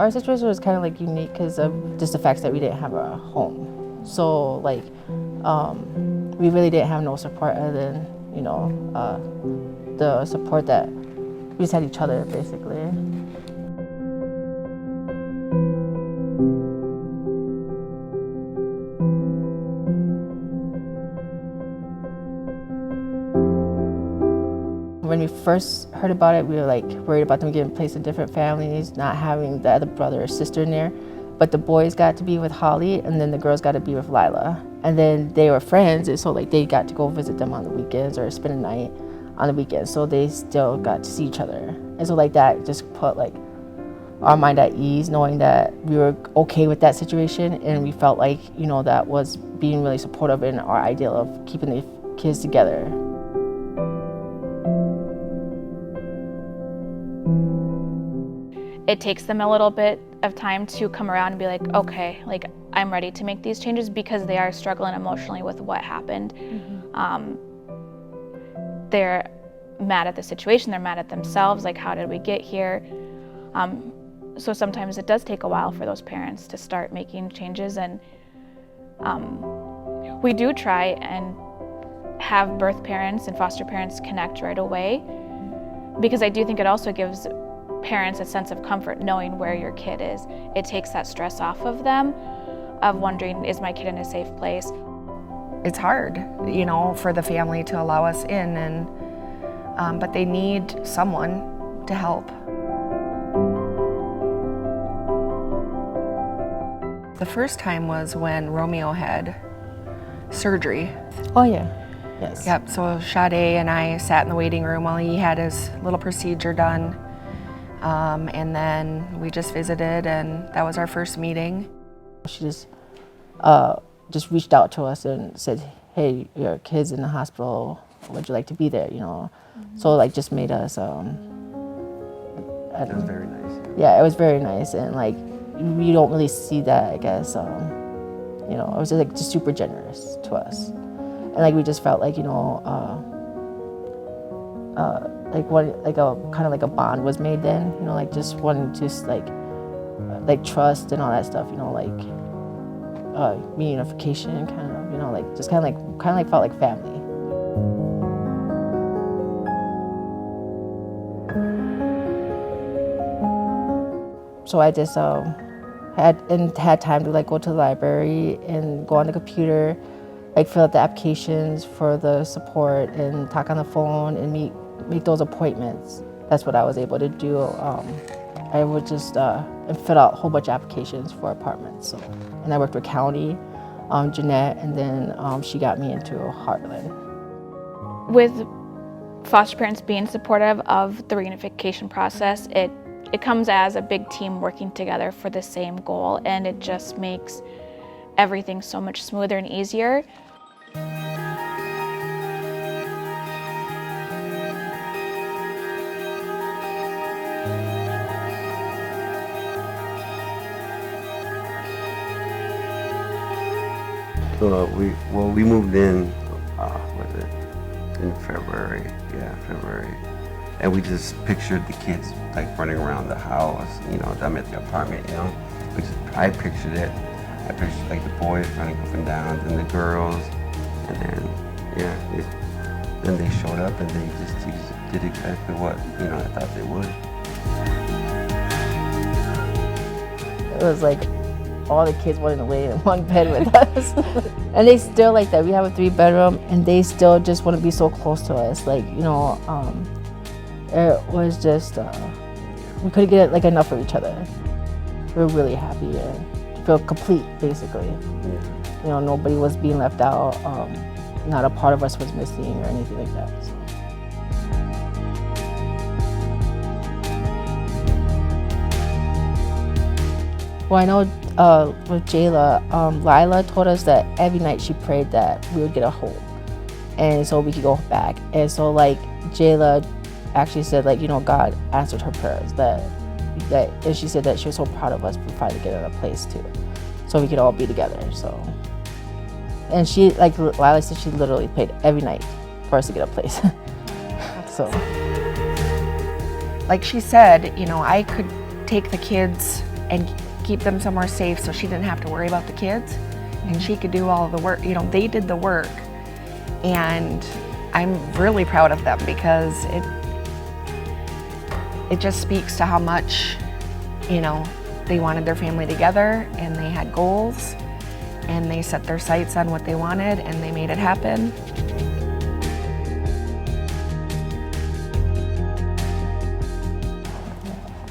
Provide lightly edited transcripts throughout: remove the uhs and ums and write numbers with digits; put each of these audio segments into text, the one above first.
our situation was kind of like unique because of just the fact that we didn't have a home. So like, we really didn't have no support other than, you know, the support that we just had each other, basically. When we first heard about it, we were like worried about them getting placed in different families, not having the other brother or sister in there. But the boys got to be with Holly, and then the girls got to be with Lila. And then they were friends, and so like they got to go visit them on the weekends or spend a night on the weekends. So they still got to see each other. And so like that just put like our mind at ease, knowing that we were okay with that situation, and we felt like, you know, that was being really supportive in our ideal of keeping the kids together. It takes them a little bit of time to come around and be like, okay, like I'm ready to make these changes, because they are struggling emotionally with what happened. Mm-hmm. They're mad at the situation, they're mad at themselves, like how did we get here? So sometimes it does take a while for those parents to start making changes, and we do try and have birth parents and foster parents connect right away, because I do think it also gives parents a sense of comfort knowing where your kid is. It takes that stress off of them, of wondering, is my kid in a safe place? It's hard, you know, for the family to allow us in, and but they need someone to help. The first time was when Romeo had surgery. Oh yeah, yes. Yep, so Sade and I sat in the waiting room while he had his little procedure done. And then we just visited, and that was our first meeting. She just reached out to us and said, hey, your kid's in the hospital, would you like to be there, you know? Mm-hmm. So like just made us, That was very nice. Yeah, it was very nice, and like, you don't really see that, I guess, you know, it was just super generous to us. And like, we just felt like, you know, like a kind of like a bond was made then, you know, like just wanting to like trust and all that stuff, you know, like reunification kind of, you know, like just kind of like felt like family. So I just had time to like go to the library and go on the computer, like fill out the applications for the support and talk on the phone and make those appointments. That's what I was able to do. I would just and fill out a whole bunch of applications for apartments. So, and I worked with County, Jeanette, and then she got me into Heartland. With foster parents being supportive of the reunification process, it comes as a big team working together for the same goal, and it just makes everything so much smoother and easier. So we moved in, was it in February? Yeah, February. And we just pictured the kids like running around the house, you know, I'm at the apartment, you know. I pictured it. I pictured like the boys running up and down, and the girls, and then, yeah, then they showed up and they just did exactly what, you know, I thought they would. It was like all the kids wanted to lay in one bed with us. And they still like that. We have a 3-bedroom, and they still just want to be so close to us. Like, you know, it was just, we couldn't get like enough of each other. We were really happy and feel complete, basically. Yeah. You know, nobody was being left out. Not a part of us was missing or anything like that. So. Well, I know with Jayla, Lila told us that every night she prayed that we would get a home, and so we could go back. And so like Jayla actually said, like, you know, God answered her prayers, and she said that she was so proud of us for finally getting a place too, so we could all be together. So, and she, like Lila said, she literally prayed every night for us to get a place. So, like she said, you know, I could take the kids and keep them somewhere safe so she didn't have to worry about the kids and she could do all of the work. You know, they did the work, and I'm really proud of them because it just speaks to how much, you know, they wanted their family together and they had goals and they set their sights on what they wanted and they made it happen.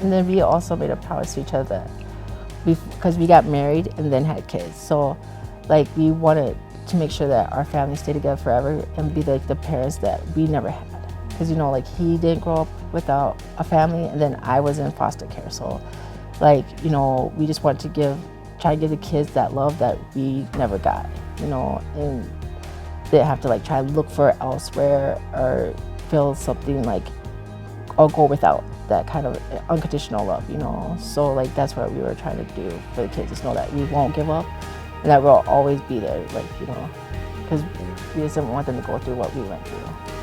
And then we also made a promise to each other that because we got married and then had kids. So like we wanted to make sure that our family stayed together forever and be like the parents that we never had. Because, you know, like he didn't grow up without a family and then I was in foster care. So like, you know, we just wanted to try to give the kids that love that we never got, you know, and they didn't have to like try to look for it elsewhere or feel something like, or go without that kind of unconditional love, you know. So like that's what we were trying to do for the kids, is know that we won't give up and that we'll always be there, like, you know, because we just didn't want them to go through what we went through.